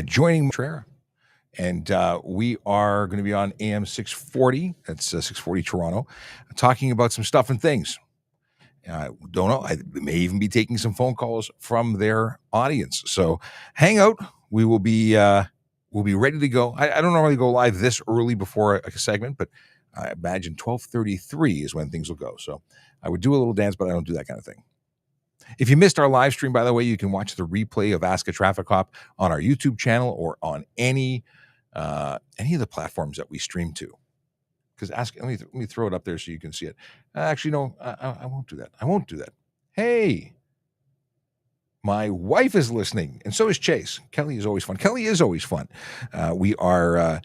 joining Cutrara. And we are going to be on AM 640, that's 640 Toronto, talking about some stuff and things. Don't know. I may even be taking some phone calls from their audience. So hang out. We will be we'll be ready to go. I don't normally go live this early before a segment, but I imagine 12:33 is when things will go. So I would do a little dance, but I don't do that kind of thing. If you missed our live stream, by the way, you can watch the replay of Ask a Traffic Cop on our YouTube channel or on any of the platforms that we stream to. Because let me throw it up there so you can see it. Actually, no, I won't do that. I won't do that. Hey, my wife is listening, and so is Chase. Kelly is always fun. Kelly is always fun. We're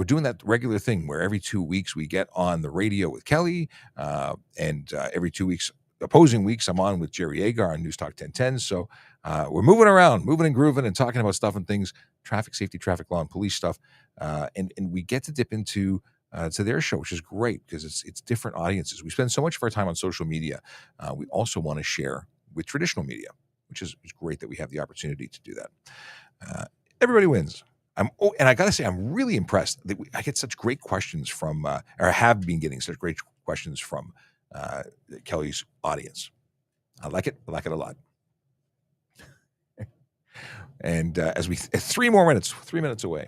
doing that regular thing where every 2 weeks we get on the radio with Kelly, and every 2 weeks, opposing weeks, I'm on with Jerry Agar on NewsTalk 1010. So we're moving around, moving and grooving, and talking about stuff and things, traffic safety, traffic law, and police stuff, and we get to dip into to their show, which is great because it's different audiences. We spend so much of our time on social media. We also want to share with traditional media, which is great that we have the opportunity to do that. Everybody wins. And I got to say, I'm really impressed that I get such great questions from, or have been getting such great questions from Kelly's audience. I like it. I like it a lot. And as 3 minutes away.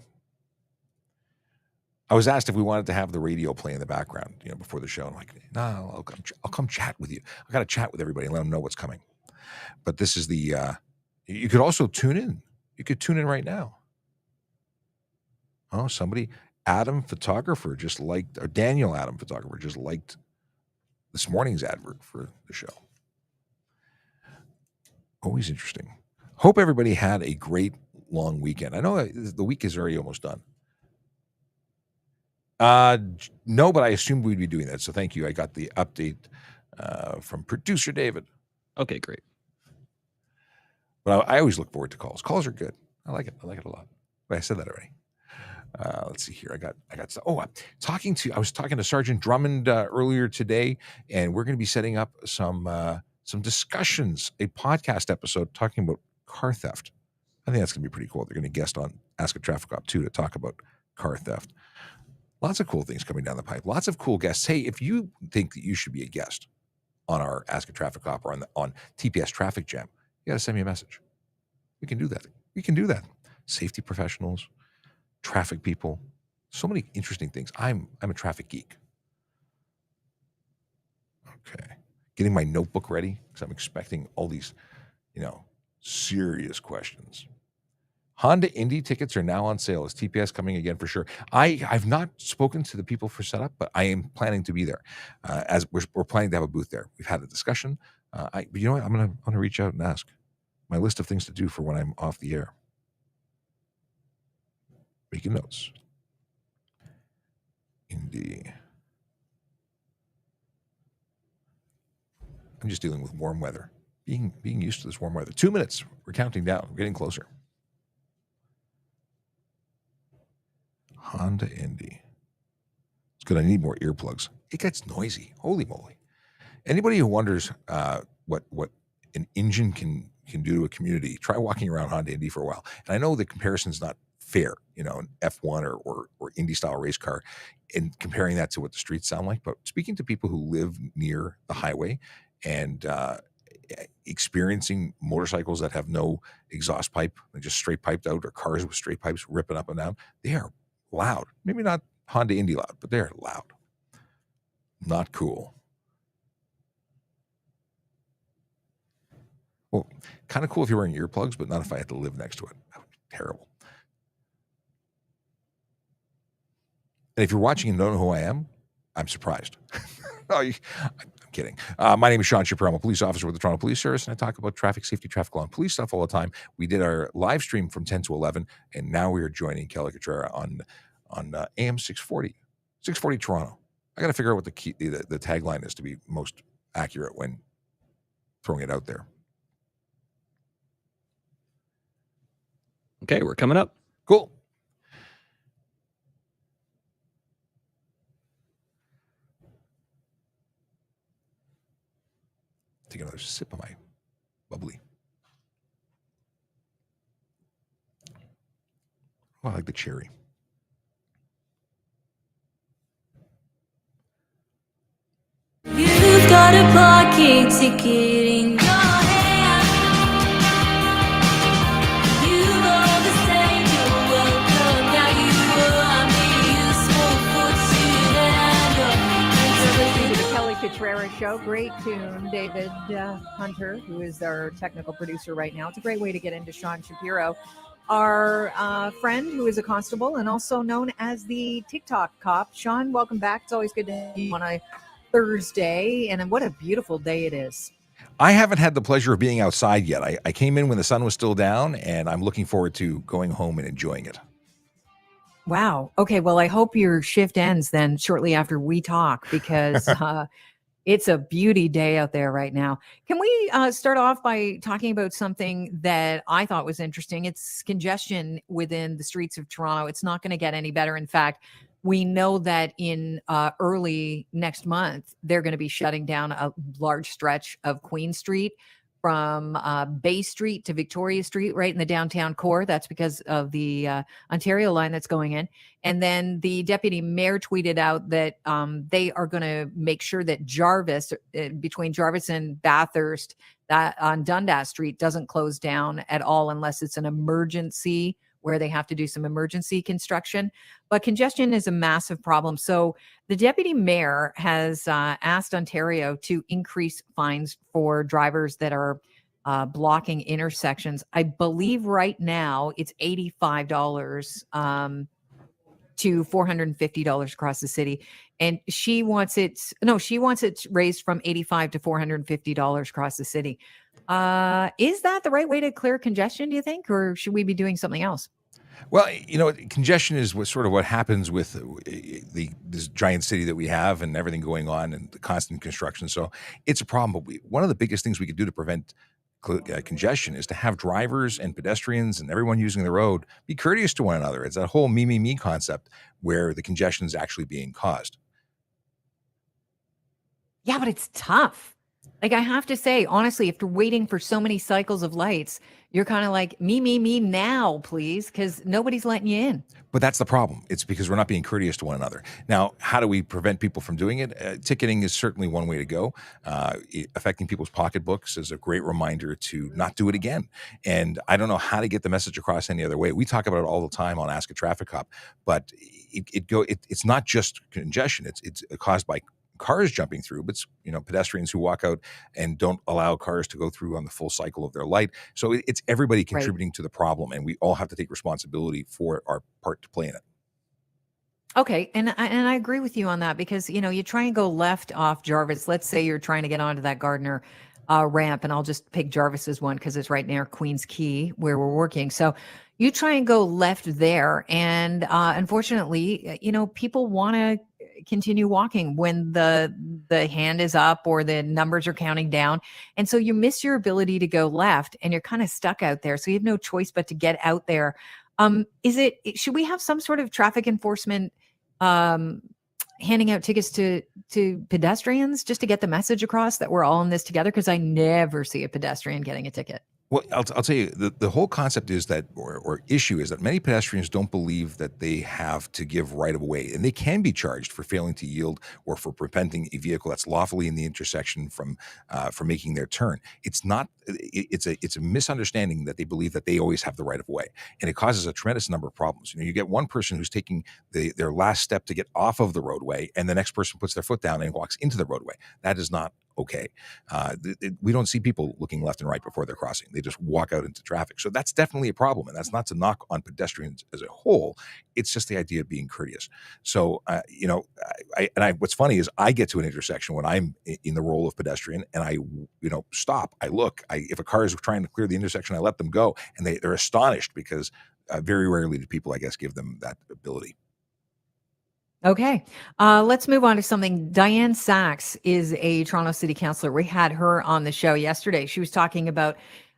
I was asked if we wanted to have the radio play in the background, before the show. I'm like, no, I'll come chat with you. I got to chat with everybody and let them know what's coming. But this is you could also tune in. You could tune in right now. Oh, somebody, Adam Photographer just liked, or Daniel Adam Photographer just liked this morning's advert for the show. Always interesting. Hope everybody had a great long weekend. I know the week is already almost done. No, but I assumed we'd be doing that. So thank you. I got the update from producer David. Okay, great. But I always look forward to calls. Calls are good. I like it. I like it a lot. But I said that already. Let's see here. I got stuff. I was talking to Sergeant Drummond earlier today, and we're going to be setting up some discussions, a podcast episode talking about car theft. I think that's going to be pretty cool. They're going to guest on Ask a Traffic Cop 2 to talk about car theft. Lots of cool things coming down the pipe. Lots of cool guests. Hey, if you think that you should be a guest on our Ask a Traffic Cop or on TPS Traffic Jam, you got to send me a message. We can do that. Safety professionals, traffic people, so many interesting things. I'm a traffic geek. Okay. Getting my notebook ready because I'm expecting all these, serious questions. Honda Indy tickets are now on sale. Is TPS coming again for sure? I've not spoken to the people for setup, but I am planning to be there. As we're planning to have a booth there. We've had a discussion. But you know what? I'm gonna reach out and ask. My list of things to do for when I'm off the air. Making notes. Indy. I'm just dealing with warm weather. Being used to this warm weather. 2 minutes. We're counting down. We're getting closer. Honda Indy. It's good. I need more earplugs. It gets noisy. Holy moly. Anybody who wonders what an engine can do to a community, try walking around Honda Indy for a while. And I know the comparison's not fair, an F1 or Indy style race car, and comparing that to what the streets sound like. But speaking to people who live near the highway and experiencing motorcycles that have no exhaust pipe, they're just straight piped out, or cars with straight pipes ripping up and down, they are loud. Maybe not Honda Indy loud, but they're loud. Not cool. Well, kind of cool if you're wearing earplugs, but not if I had to live next to it. That would be terrible. And if you're watching and don't know who I am, I'm surprised. I'm kidding. My name is Sean Shapiro. I'm a police officer with the Toronto Police Service, and I talk about traffic safety, traffic law, and police stuff all the time. We did our live stream from 10 to 11, and now we are joining Kelly Cutrara on AM 640, 640 Toronto. I got to figure out what the tagline is to be most accurate when throwing it out there. Okay, we're coming up. Cool. Take another sip of my bubbly. Oh, I like the cherry. You've got a parking ticket in your hand. You've overstayed your welcome. Now you are me useful for Listening to the Kelly Cutrara Show. Great tune, David Hunter, who is our technical producer right now. It's a great way to get into Sean Shapiro, our friend who is a constable and also known as the TikTok cop. Sean, welcome back. It's always good to have you on a Thursday, and what a beautiful day it is. I haven't had the pleasure of being outside yet. I came in when the sun was still down, and I'm looking forward to going home and enjoying it. Wow. Okay. Well, I hope your shift ends then shortly after we talk, because it's a beauty day out there right now. Can we start off by talking about something that I thought was interesting? It's congestion within the streets of Toronto. It's not going to get any better. In fact, we know that in early next month, they're going to be shutting down a large stretch of Queen Street from Bay Street to Victoria Street, right in the downtown core. That's because of the Ontario line that's going in. And then the deputy mayor tweeted out that they are going to make sure that Jarvis, between Jarvis and Bathurst, that on Dundas Street doesn't close down at all unless it's an emergency where they have to do some emergency construction. But congestion is a massive problem. So the deputy mayor has asked Ontario to increase fines for drivers that are blocking intersections. I believe right now it's $85 to $450 across the city. And she wants it raised from $85 to $450 across the city. Is that the right way to clear congestion, do you think? Or should we be doing something else? Well, congestion is what happens with this giant city that we have and everything going on and the constant construction. So it's a problem. But one of the biggest things we could do to prevent congestion is to have drivers and pedestrians and everyone using the road be courteous to one another. It's that whole me concept where the congestion is actually being caused. Yeah, but it's tough. Like, I have to say, honestly, after waiting for so many cycles of lights, you're kind of like, me now, please, because nobody's letting you in. But that's the problem. It's because we're not being courteous to one another. Now, how do we prevent people from doing it? Ticketing is certainly one way to go. Affecting people's pocketbooks is a great reminder to not do it again. And I don't know how to get the message across any other way. We talk about it all the time on Ask a Traffic Cop, but it's not just congestion. It's caused by cars jumping through, but pedestrians who walk out and don't allow cars to go through on the full cycle of their light. So it's everybody contributing to the problem, and we all have to take responsibility for our part to play in it. Okay, and I agree with you on that, because you try and go left off Jarvis. Let's say you're trying to get onto that Gardner ramp, and I'll just pick Jarvis as one because it's right near Queens Quay where we're working. So you try and go left there, and unfortunately, people want to continue walking when the hand is up or the numbers are counting down, and so you miss your ability to go left, and you're kind of stuck out there. So you have no choice but to get out there. Should we have some sort of traffic enforcement handing out tickets to pedestrians just to get the message across that we're all in this together? Because I never see a pedestrian getting a ticket. Well, I'll tell you, the whole concept is that, or issue is that many pedestrians don't believe that they have to give right of way, and they can be charged for failing to yield or for preventing a vehicle that's lawfully in the intersection from making their turn. It's not. It's a misunderstanding that they believe that they always have the right of way, and it causes a tremendous number of problems. You get one person who's taking their last step to get off of the roadway, and the next person puts their foot down and walks into the roadway. That is not okay. We don't see people looking left and right before they're crossing. They just walk out into traffic. So that's definitely a problem. And that's not to knock on pedestrians as a whole. It's just the idea of being courteous. So, what's funny is I get to an intersection when I'm in the role of pedestrian, and I, stop, I look, if a car is trying to clear the intersection, I let them go. And they're astonished because very rarely do people, I guess, give them that ability. Okay. Let's move on to something. Diane Sachs is a Toronto City Councillor. We had her on the show yesterday. She was talking about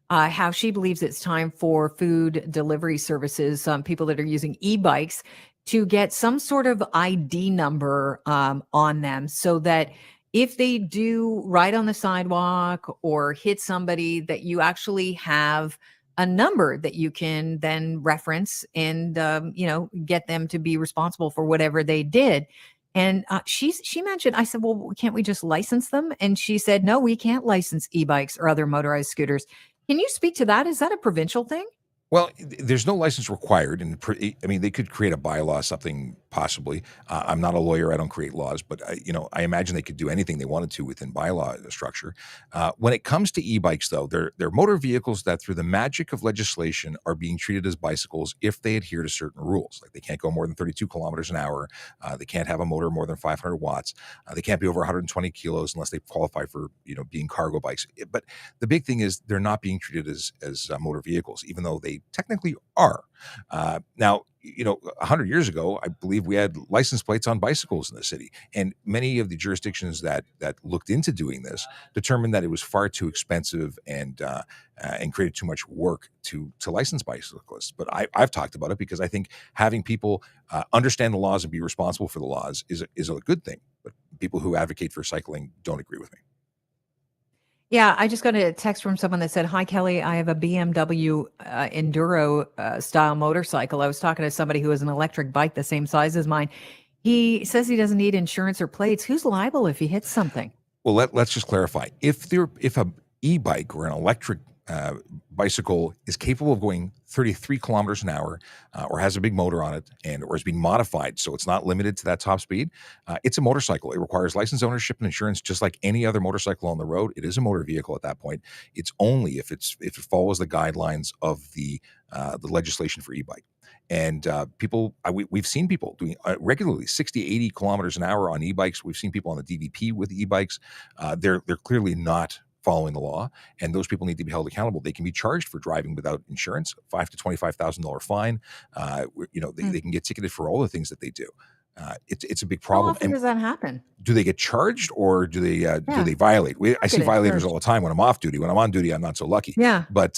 how she believes it's time for food delivery services, people that are using e-bikes, to get some sort of ID number on them, so that if they do ride on the sidewalk or hit somebody, that you actually have a number that you can then reference and get them to be responsible for whatever they did. And she mentioned, I said, well, can't we just license them? And she said, no, we can't license e-bikes or other motorized scooters. Can you speak to that? Is that a provincial thing? Well, there's no license required, and I mean, they could create a bylaw, something possibly. I'm not a lawyer; I don't create laws, but I imagine they could do anything they wanted to within bylaw structure. When it comes to e-bikes, though, they're motor vehicles that, through the magic of legislation, are being treated as bicycles if they adhere to certain rules. Like they can't go more than 32 kilometers an hour, they can't have a motor more than 500 watts, they can't be over 120 kilos unless they qualify for being cargo bikes. But the big thing is they're not being treated as motor vehicles, even though they technically are. Now, 100 years ago, I believe we had license plates on bicycles in the city, and many of the jurisdictions that looked into doing this determined that it was far too expensive and created too much work to license bicyclists. But I've talked about it because I think having people understand the laws and be responsible for the laws is a good thing. But people who advocate for cycling don't agree with me. Yeah, I just got a text from someone that said, "Hi, Kelly. I have a BMW Enduro style motorcycle." I was talking to somebody who has an electric bike the same size as mine. He says he doesn't need insurance or plates. Who's liable if he hits something? Well, let's just clarify. If a e-bike or an electric bicycle is capable of going 33 kilometers an hour, or has a big motor on it, or is being modified so it's not limited to that top speed, it's a motorcycle. It requires license, ownership, and insurance just like any other motorcycle on the road. It is a motor vehicle at that point. It's only if it follows the guidelines of the legislation for e-bike. And we've seen people doing regularly 60, 80 kilometers an hour on e-bikes. We've seen people on the DVP with e-bikes. They're clearly not following the law, and those people need to be held accountable. They can be charged for driving without insurance, $5,000 to $25,000 fine. They can get ticketed for all the things that they do. It's a big How problem. often And does that happen? do they get charged, or do they Yeah. violate? I see Get violators charged. all the time when I'm off duty. When I'm on duty, I'm not so lucky. Yeah. But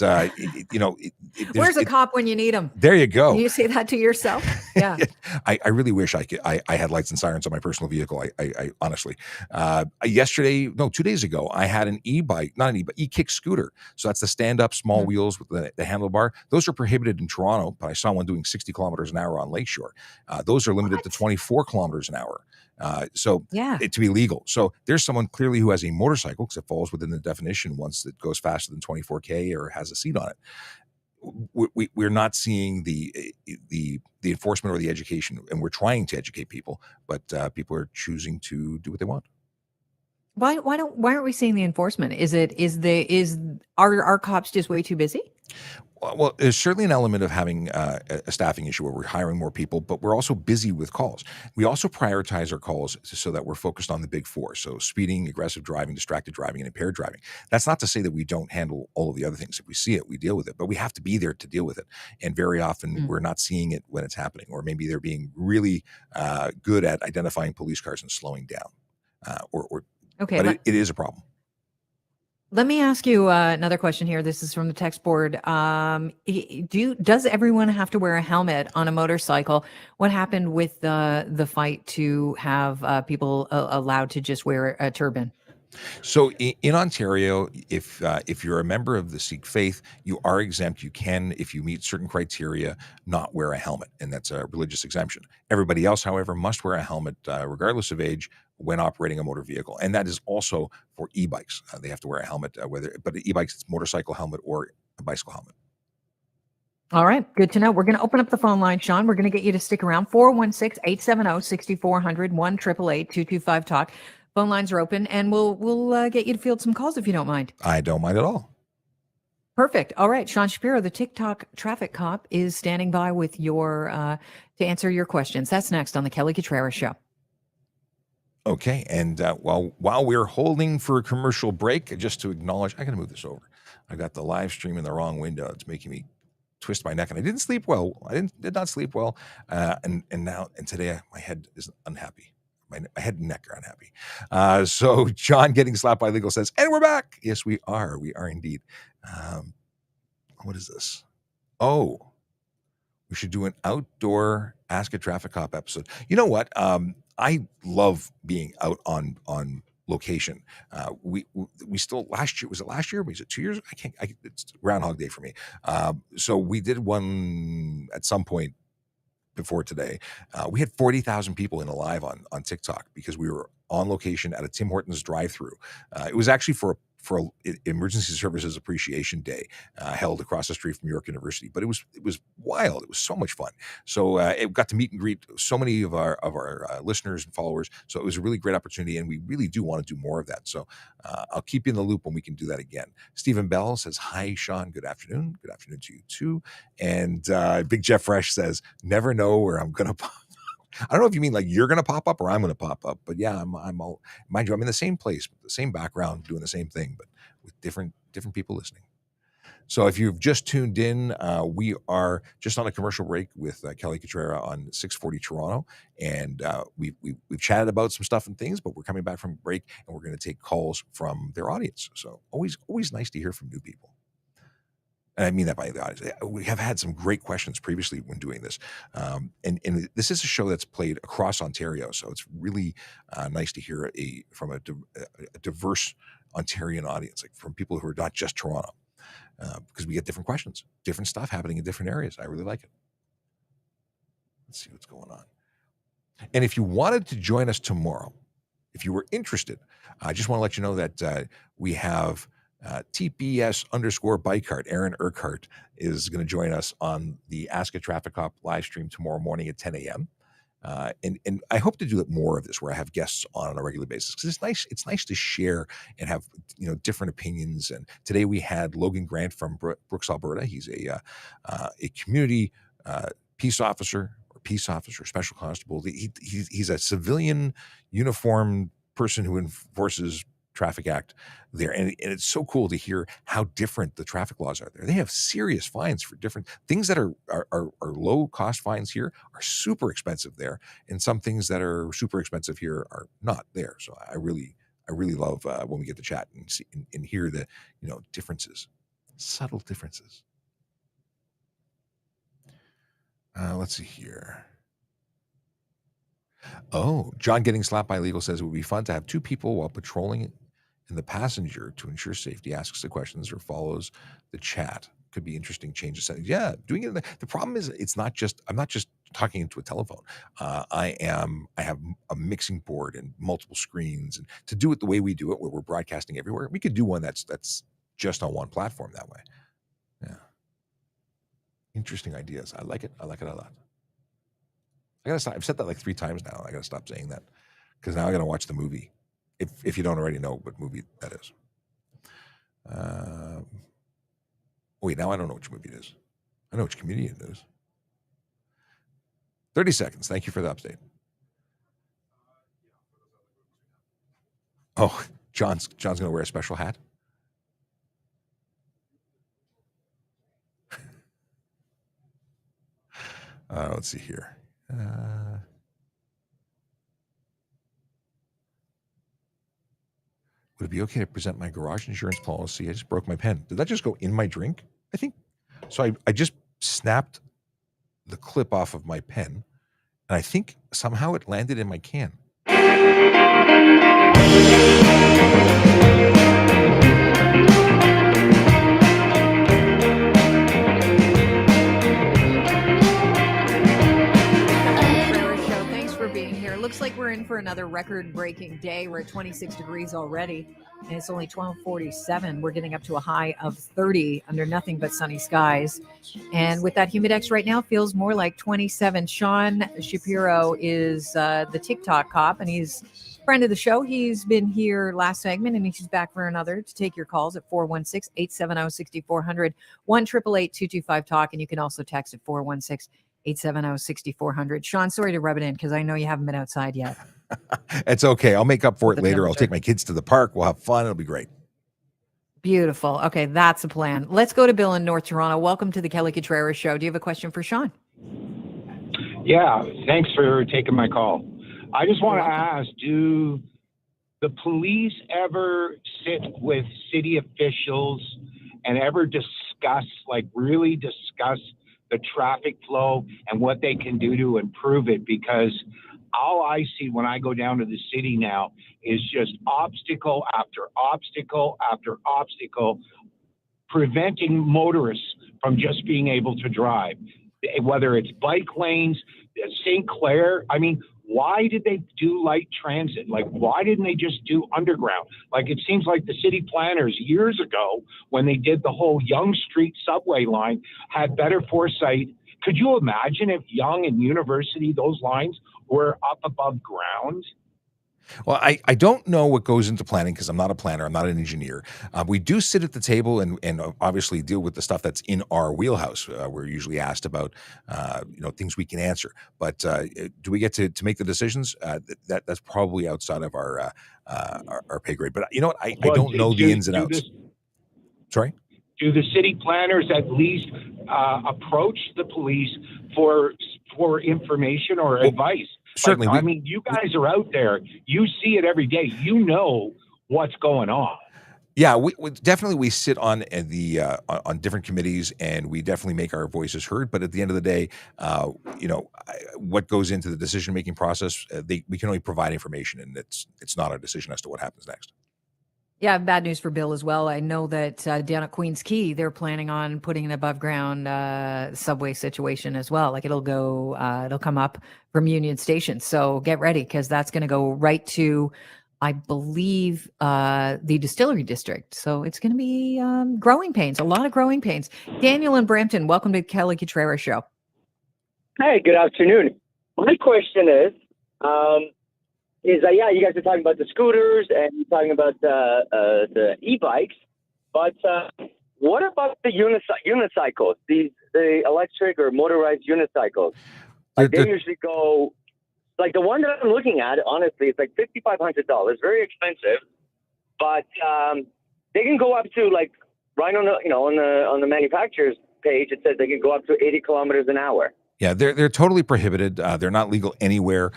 Where's a cop when you need him? there you go. You say that to yourself? Yeah. I really wish I had lights and sirens on my personal vehicle. I honestly, 2 days ago, I had an e-bike, not an e-bike, e-kick scooter. So that's the stand-up small wheels with the handlebar. Those are prohibited in Toronto, but I saw one doing 60 kilometers an hour on Lakeshore. Those are limited to 24 kilometers an hour. Yeah. To be legal. So there's someone clearly who has a motorcycle, because it falls within the definition once it goes faster than 24K or has a seat on it. We're not seeing the enforcement or the education, and we're trying to educate people, but people are choosing to do what they want. Why aren't we seeing the enforcement? Are our cops just way too busy? Well, there's certainly an element of having a staffing issue where we're hiring more people, but we're also busy with calls. We also prioritize our calls so that we're focused on the big four. So speeding, aggressive driving, distracted driving, and impaired driving. That's not to say that we don't handle all of the other things. If we see it, we deal with it, but we have to be there to deal with it. And very often we're not seeing it when it's happening, or maybe they're being really good at identifying police cars and slowing down. Okay. But it is a problem. Let me ask you another question here. This is from the text board. Does everyone have to wear a helmet on a motorcycle? What happened with the fight to have people allowed to just wear a turban? So in Ontario, if you're a member of the Sikh faith, you are exempt. You can, if you meet certain criteria, not wear a helmet, and that's a religious exemption. Everybody else, however, must wear a helmet regardless of age when operating a motor vehicle, and that is also for e-bikes. They have to wear a helmet, but e-bikes, it's motorcycle helmet or a bicycle helmet. All right, good to know. We're going to open up the phone line, Sean. We're going to get you to stick around. 416-870-6400, 1-888-225-TALK. Phone lines are open, and we'll get you to field some calls if you don't mind. I don't mind at all. Perfect. All right, Sean Shapiro, the TikTok traffic cop, is standing by with to answer your questions. That's next on the Kelly Cutrara Show. Okay, and while we're holding for a commercial break, just to acknowledge, I got to move this over. I got the live stream in the wrong window. It's making me twist my neck, and I didn't sleep well. Did not sleep well, and today my head is unhappy. My head and neck are unhappy. So John getting slapped by legal says, and we're back. Yes, we are. We are indeed. What is this? Oh, we should do an outdoor Ask a Traffic Cop episode. You know what? I love being out on location. We still last year, was it last year? Was it 2 years? It's Groundhog Day for me. So we did one at some point before today. We had 40,000 people in a live on TikTok because we were on location at a Tim Hortons drive-through. It was actually for Emergency Services Appreciation Day held across the street from York University. But it was wild. It was so much fun. So it got to meet and greet so many of our listeners and followers. So it was a really great opportunity, and we really do want to do more of that. So I'll keep you in the loop when we can do that again. Stephen Bell says, "Hi, Sean. Good afternoon. Good afternoon to you too." And Big Jeff Fresh says, "Never know where I'm gonna pop." I don't know if you mean like you're going to pop up or I'm going to pop up, but yeah, I'm all, mind you, I'm in the same place, with the same background, doing the same thing, but with different people listening. So if you've just tuned in, we are just on a commercial break with Kelly Cutrara on 640 Toronto, and we've chatted about some stuff and things, but we're coming back from break and we're going to take calls from their audience. So always nice to hear from new people. And I mean that by the audience. We have had some great questions previously when doing this. And this is a show that's played across Ontario. So it's really nice to hear from a diverse Ontarian audience, like from people who are not just Toronto, because we get different questions, different stuff happening in different areas. I really like it. Let's see what's going on. And if you wanted to join us tomorrow, if you were interested, I just want to let you know that we have TPS_bike cart. Aaron Urquhart is going to join us on the Ask a Traffic Cop live stream tomorrow morning at 10 a.m. And I hope to do more of this where I have guests on a regular basis, because it's nice. It's nice to share and have different opinions. And today we had Logan Grant from Brooks, Alberta. He's a community peace officer, special constable. He's a civilian uniformed person who enforces Traffic Act there, and it's so cool to hear how different the traffic laws are there. They have serious fines for different things that are low cost fines here are super expensive there, and some things that are super expensive here are not there. So I really love when we get to chat and see and hear the differences, subtle differences. Let's see here. Oh, John getting slapped by legal says it would be fun to have two people while patrolling and the passenger to ensure safety asks the questions or follows the chat. Could be interesting change of settings. Yeah, doing it. The problem is I'm not just talking into a telephone. I have a mixing board and multiple screens, and to do it the way we do it, where we're broadcasting everywhere, we could do one that's just on one platform that way. Yeah. Interesting ideas. I like it. I like it a lot. I gotta stop. I've said that like 3 times now. I gotta stop saying that because now I gotta watch the movie. If you don't already know what movie that is. Wait, now I don't know which movie it is. I know which comedian it is. 30 seconds. Thank you for the update. Oh, John's gonna wear a special hat. Let's see here. Would it be okay to present my garage insurance policy? I just broke my pen. Did that just go in my drink? I think so. I just snapped the clip off of my pen, and I think somehow it landed in my can. Looks like we're in for another record-breaking day. We're at 26 degrees already, and it's only 12:47. We're getting up to a high of 30 under nothing but sunny skies. And with that humidex right now, feels more like 27. Sean Shapiro is the TikTok cop, and he's a friend of the show. He's been here last segment, and he's back for another to take your calls at 416-870-6400, 1-888-225-TALK, and you can also text at 416-870-6400. Sean, sorry to rub it in because I know you haven't been outside yet. It's okay. I'll make up for it later. I'll take my kids to the park. We'll have fun. It'll be great. Beautiful. Okay, that's a plan. Let's go to Bill in North Toronto. Welcome to the Kelly Cutrara Show. Do you have a question for Sean? Yeah, thanks for taking my call. I just want to ask, do the police ever sit with city officials and ever really discuss the traffic flow and what they can do to improve it? Because all I see when I go down to the city now is just obstacle after obstacle after obstacle, preventing motorists from just being able to drive. Whether it's bike lanes, St. Clair, I mean, why did they do light transit? Like, why didn't they just do underground? Like, it seems like the city planners years ago, when they did the whole Yonge Street subway line, had better foresight. Could you imagine if Yonge and University, those lines were up above ground? Well, I don't know what goes into planning because I'm not a planner. I'm not an engineer. We do sit at the table and obviously deal with the stuff that's in our wheelhouse. We're usually asked about things we can answer. But do we get to make the decisions? That's probably outside of our pay grade. But you know what? I don't know the ins and outs. Sorry? Do the city planners at least approach the police for information or advice? Certainly. I mean, you guys are out there. You see it every day. You know what's going on. Yeah, we definitely sit on on different committees, and we definitely make our voices heard. But at the end of the day, what goes into the decision-making process, we can only provide information, and it's not our decision as to what happens next. Yeah, I have bad news for Bill as well. I know that down at Queens Quay, they're planning on putting an above ground subway situation as well. Like it'll come up from Union Station. So get ready because that's going to go right to, I believe, the distillery district. So it's going to be growing pains, a lot of growing pains. Daniel in Brampton, welcome to Kelly Cutrara Show. Hey, good afternoon. My question is you guys are talking about the scooters and you're talking about the e-bikes, but what about the unicycles, the electric or motorized unicycles? Like they usually go, like the one that I'm looking at, honestly, it's like $5,500, very expensive, but they can go up to like right on the on the manufacturer's page. It says they can go up to 80 kilometers an hour. Yeah, they're totally prohibited. They're not legal anywhere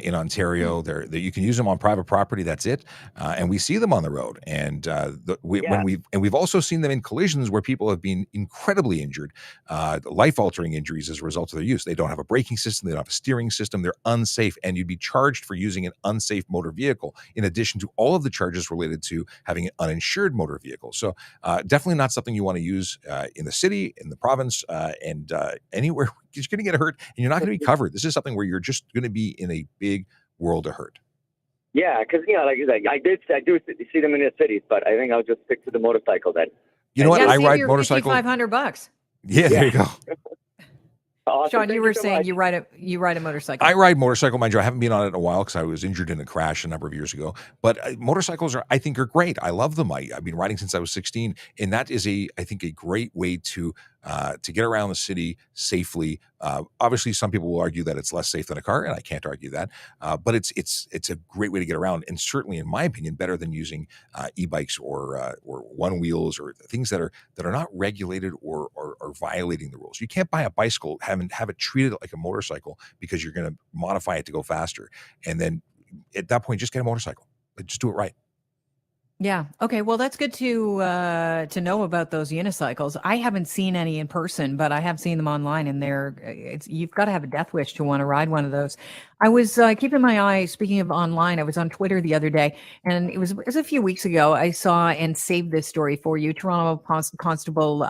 in Ontario. You can use them on private property. That's it. And we see them on the road. And we've also seen them in collisions where people have been incredibly injured, life-altering injuries as a result of their use. They don't have a braking system. They don't have a steering system. They're unsafe, and you'd be charged for using an unsafe motor vehicle, in addition to all of the charges related to having an uninsured motor vehicle. So definitely not something you want to use in the city, in the province, and anywhere. You're going to get hurt and you're not going to be covered. This is something where you're just going to be in a big world of hurt. Yeah, because like I do see them in the cities, but I think I'll just stick to the motorcycle then. You know what? I ride motorcycle. $5,500. Yeah, there you go. Awesome. Sean, you were saying you ride a motorcycle. I ride motorcycle, mind you. I haven't been on it in a while because I was injured in a crash a number of years ago. But motorcycles I think are great. I love them. I've been riding since I was 16, and that is I think a great way to get around the city safely. Obviously, some people will argue that it's less safe than a car, and I can't argue that. But it's a great way to get around, and certainly, in my opinion, better than using e-bikes or one wheels or things that are not regulated or violating the rules. You can't buy a bicycle, have it treated like a motorcycle because you're going to modify it to go faster, and then at that point, just get a motorcycle. Just do it right. Yeah. Okay. Well, that's good to know about those unicycles. I haven't seen any in person, but I have seen them online, and you've got to have a death wish to want to ride one of those. I was keeping my eye. Speaking of online, I was on Twitter the other day, and it was a few weeks ago. I saw and saved this story for you. Toronto Constable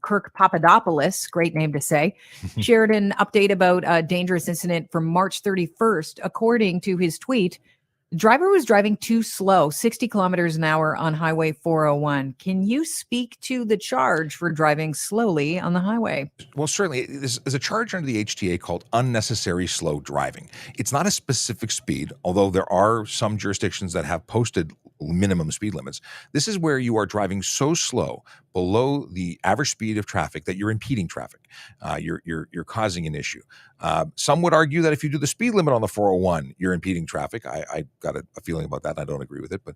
Kirk Papadopoulos, great name to say, shared an update about a dangerous incident from March 31st. According to his tweet, the driver was driving too slow, 60 kilometers an hour on Highway 401. Can you speak to the charge for driving slowly on the highway? Well, certainly. There's a charge under the HTA called unnecessary slow driving. It's not a specific speed, although there are some jurisdictions that have posted minimum speed limits. This is where you are driving so slow below the average speed of traffic that you're impeding traffic. You're causing an issue. Some would argue that if you do the speed limit on the 401, you're impeding traffic. I got a feeling about that. And I don't agree with it, but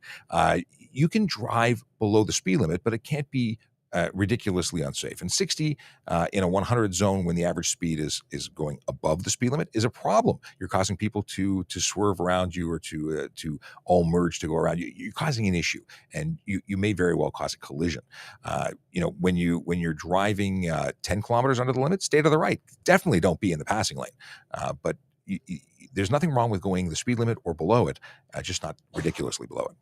you can drive below the speed limit, but it can't be ridiculously unsafe. And 60 in a 100 zone when the average speed is going above the speed limit is a problem. You're causing people to swerve around you or to all merge to go around you. You're causing an issue, and you may very well cause a collision. When you're driving 10 kilometers under the limit, stay to the right. Definitely don't be in the passing lane. But there's nothing wrong with going the speed limit or below it, just not ridiculously below it.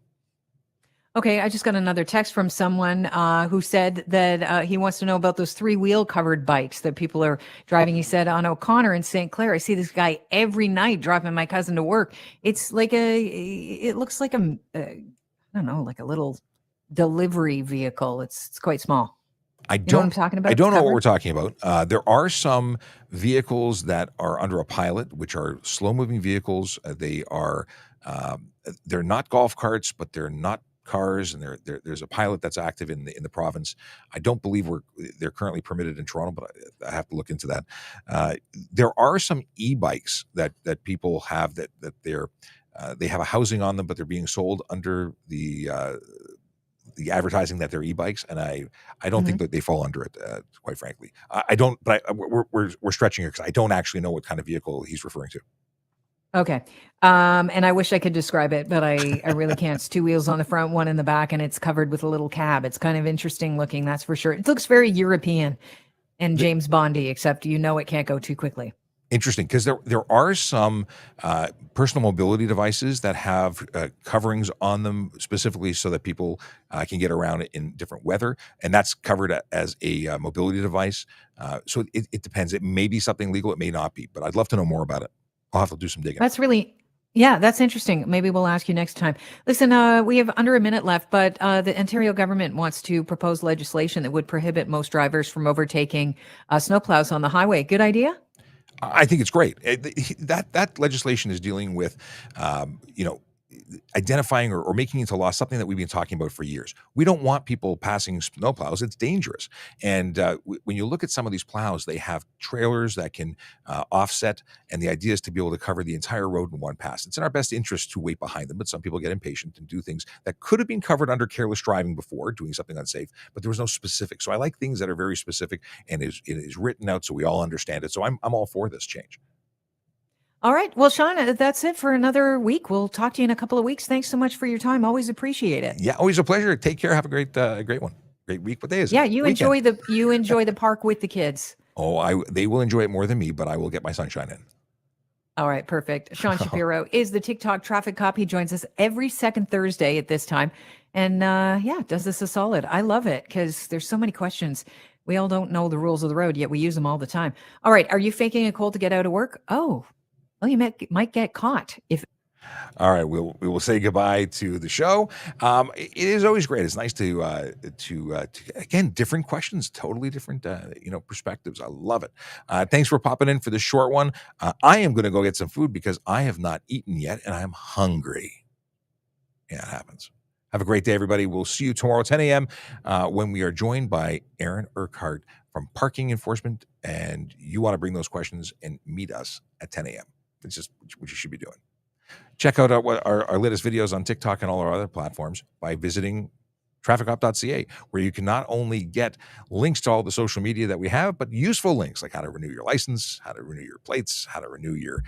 Okay, I just got another text from someone who said that he wants to know about those 3-wheel covered bikes that people are driving. He said on O'Connor in St. Clair, I see this guy every night driving my cousin to work. It looks like I don't know, like a little delivery vehicle. It's quite small. I You know what I'm don't. talking about? I don't It's know what covered? we're talking about. There are some vehicles that are under a pilot, which are slow-moving vehicles. They're not golf carts, but they're not cars, and there's a pilot that's active in the province. I don't believe they're currently permitted in Toronto, but I have to look into that. There are some e-bikes that people have that they have a housing on them, but they're being sold under the advertising that they're e-bikes, and I don't think that they fall under it, quite frankly. I don't, but we're stretching here because I don't actually know what kind of vehicle he's referring to. Okay. And I wish I could describe it, but I really can't. It's 2 wheels on the front, one in the back, and it's covered with a little cab. It's kind of interesting looking, that's for sure. It looks very European and James Bondy, except it can't go too quickly. Interesting, because there are some personal mobility devices that have coverings on them specifically so that people can get around it in different weather, and that's covered as a mobility device. So it depends. It may be something legal, it may not be, but I'd love to know more about it. I'll have to do some digging. That's interesting. Maybe we'll ask you next time. Listen, we have under a minute left, but the Ontario government wants to propose legislation that would prohibit most drivers from overtaking snowplows on the highway. Good idea? I think it's great. That legislation is dealing with, identifying or making into law something that we've been talking about for years. We don't want people passing snowplows. It's dangerous. And when you look at some of these plows, they have trailers that can offset, and the idea is to be able to cover the entire road in one pass. It's in our best interest to wait behind them, but some people get impatient and do things that could have been covered under careless driving before, doing something unsafe, but there was no specific. So I like things that are very specific and it is written out so we all understand it. So I'm all for this change. All right. Well, Sean, that's it for another week. We'll talk to you in a couple of weeks. Thanks so much for your time. Always appreciate it. Yeah, always a pleasure. Take care. Have a great one. Great week. What day is it? Yeah, you Weekend. enjoy the park with the kids. Oh, they will enjoy it more than me, but I will get my sunshine in. All right, perfect. Sean Shapiro is the TikTok traffic cop. He joins us every second Thursday at this time. And does this a solid. I love it because there's so many questions. We all don't know the rules of the road, yet we use them all the time. All right, are you faking a cold to get out of work? Oh, well, you might get caught if. All right, we will say goodbye to the show. It is always great. It's nice to again, different questions, totally different perspectives. I love it. Thanks for popping in for this short one. I am going to go get some food because I have not eaten yet and I'm hungry. Yeah, it happens. Have a great day, everybody. We'll see you tomorrow, 10 a.m., when we are joined by Aaron Urquhart from Parking Enforcement. And you want to bring those questions and meet us at 10 a.m. It's just what you should be doing. Check out our latest videos on TikTok and all our other platforms by visiting trafficop.ca, where you can not only get links to all the social media that we have, but useful links like how to renew your license, how to renew your plates, how to renew your,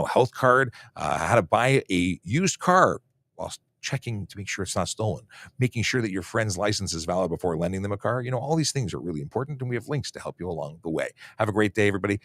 health card, how to buy a used car while checking to make sure it's not stolen, making sure that your friend's license is valid before lending them a car. All these things are really important, and we have links to help you along the way. Have a great day, everybody.